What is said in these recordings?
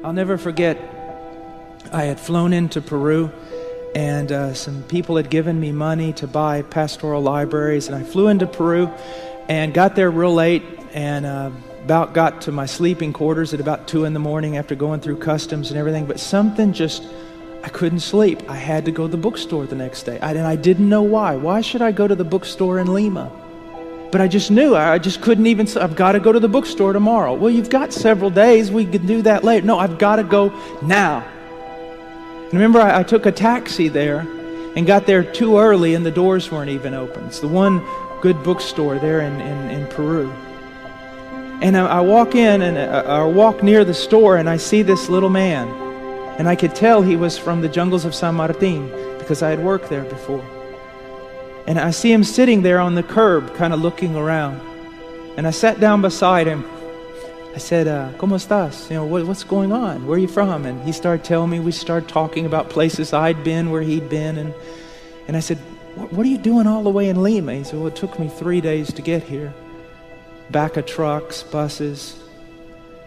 I'll never forget, I had flown into Peru, and some people had given me money to buy pastoral libraries, and I flew into Peru and got there real late, and about got to my sleeping quarters at about 2 in the morning after going through customs and everything, but I couldn't sleep. I had to go to the bookstore the next day, and I didn't know why. Why should I go to the bookstore in Lima? But I just knew, I just couldn't even, I've got to go to the bookstore tomorrow. Well, you've got several days, we can do that later. No, I've got to go now. And remember, I took a taxi there and got there too early, and the doors weren't even open. It's the one good bookstore there in Peru. And I walk in, and I walk near the store, and I see this little man. And I could tell he was from the jungles of San Martin because I had worked there before. And I see him sitting there on the curb, kind of looking around. And I sat down beside him. I said, ¿Cómo estás? You know, what's going on? Where are you from? And he started telling me. We started talking about places I'd been, where he'd been. And I said, what are you doing all the way in Lima? He said, well, it took me 3 days to get here. Back of trucks, buses.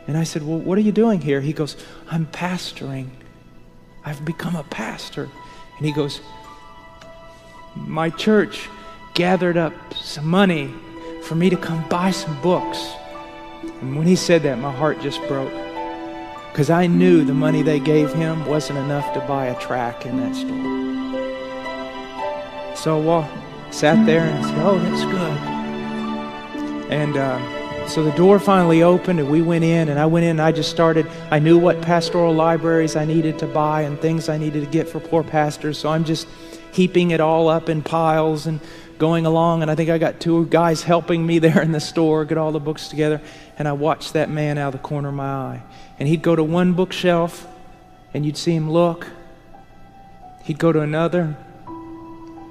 And I said, well, what are you doing here? He goes, I'm pastoring. I've become a pastor. And he goes, my church gathered up some money for me to come buy some books. And when he said that, my heart just broke. Because I knew the money they gave him wasn't enough to buy a tract in that store. So I sat there and said, oh, that's good. And so the door finally opened, and we went in, and I went in, and I just started. I knew what pastoral libraries I needed to buy and things I needed to get for poor pastors, so I'm just heaping it all up in piles and going along, and I think I got 2 guys helping me there in the store, get all the books together, and I watched that man out of the corner of my eye. And he'd go to one bookshelf, and you'd see him look. He'd go to another,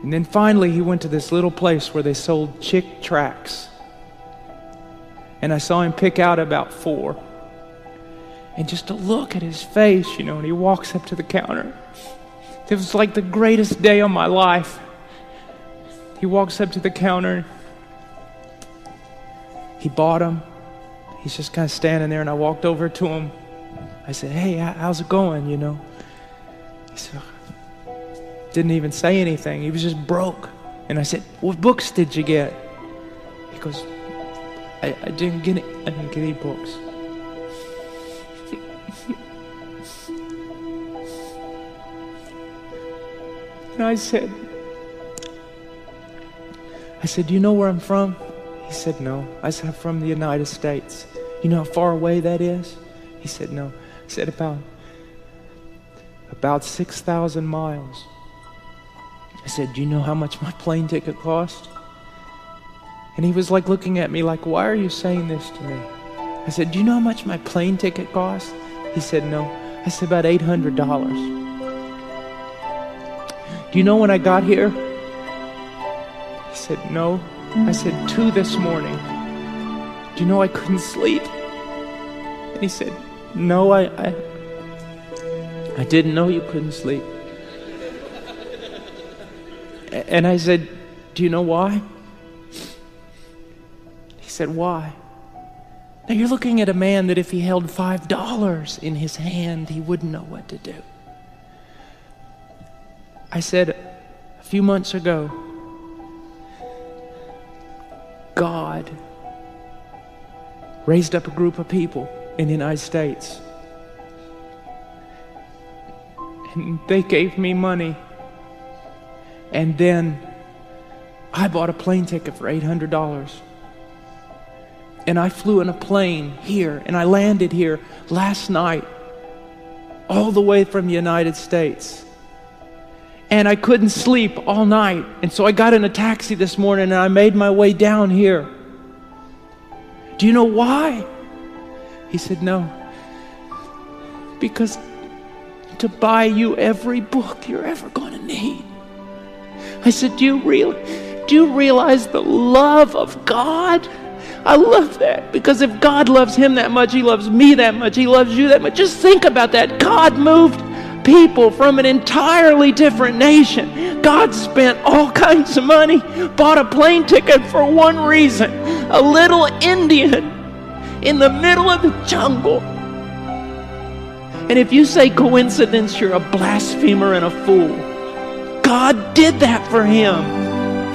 and then finally he went to this little place where they sold Chick tracts. And I saw him pick out about 4. And just to look at his face, you know, and he walks up to the counter. It was like the greatest day of my life. He walks up to the counter. He bought them. He's just kind of standing there, and I walked over to him. I said, hey, how's it going, you know? He said, didn't even say anything. He was just broke. And I said, what books did you get? He goes, I didn't get any books. And I said, do you know where I'm from? He said, no. I said, I'm from the United States. You know how far away that is? He said, no. I said, about 6,000 miles. I said, do you know how much my plane ticket cost? And he was like looking at me like, why are you saying this to me? I said, do you know how much my plane ticket cost? He said, no. I said, about $800. Do you know when I got here? He said, no. I said, 2 this morning. Do you know I couldn't sleep? And he said, no, I didn't know you couldn't sleep. And I said, do you know why? He said, why? Now you're looking at a man that if he held $5 in his hand, he wouldn't know what to do. I said, a few months ago, God raised up a group of people in the United States. And they gave me money. And then I bought a plane ticket for $800. And I flew in a plane here, and I landed here last night, all the way from the United States. And I couldn't sleep all night. And so I got in a taxi this morning, and I made my way down here. Do you know why? He said, no. Because to buy you every book you're ever going to need. I said, do you realize the love of God? I love that, because if God loves him that much, he loves me that much, he loves you that much. Just think about that. God moved people from an entirely different nation. God spent all kinds of money, bought a plane ticket for one reason. A little Indian in the middle of the jungle. And if you say coincidence, you're a blasphemer and a fool. God did that for him.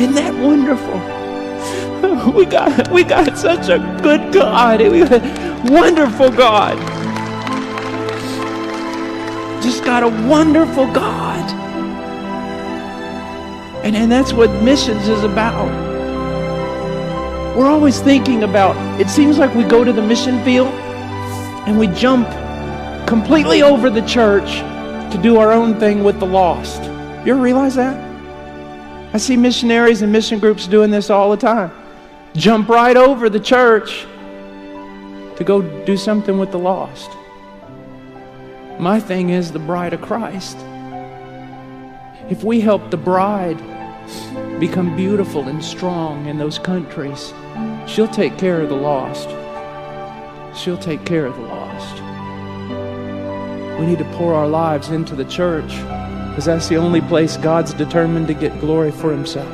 Isn't that wonderful? We got such a good God. We got a wonderful God. Just got a wonderful God. And that's what missions is about. We're always thinking about, it seems like we go to the mission field and we jump completely over the church to do our own thing with the lost. You ever realize that? I see missionaries and mission groups doing this all the time. Jump right over the church to go do something with the lost. My thing is the bride of Christ. If we help the bride become beautiful and strong in those countries, she'll take care of the lost. She'll take care of the lost. We need to pour our lives into the church because that's the only place God's determined to get glory for himself.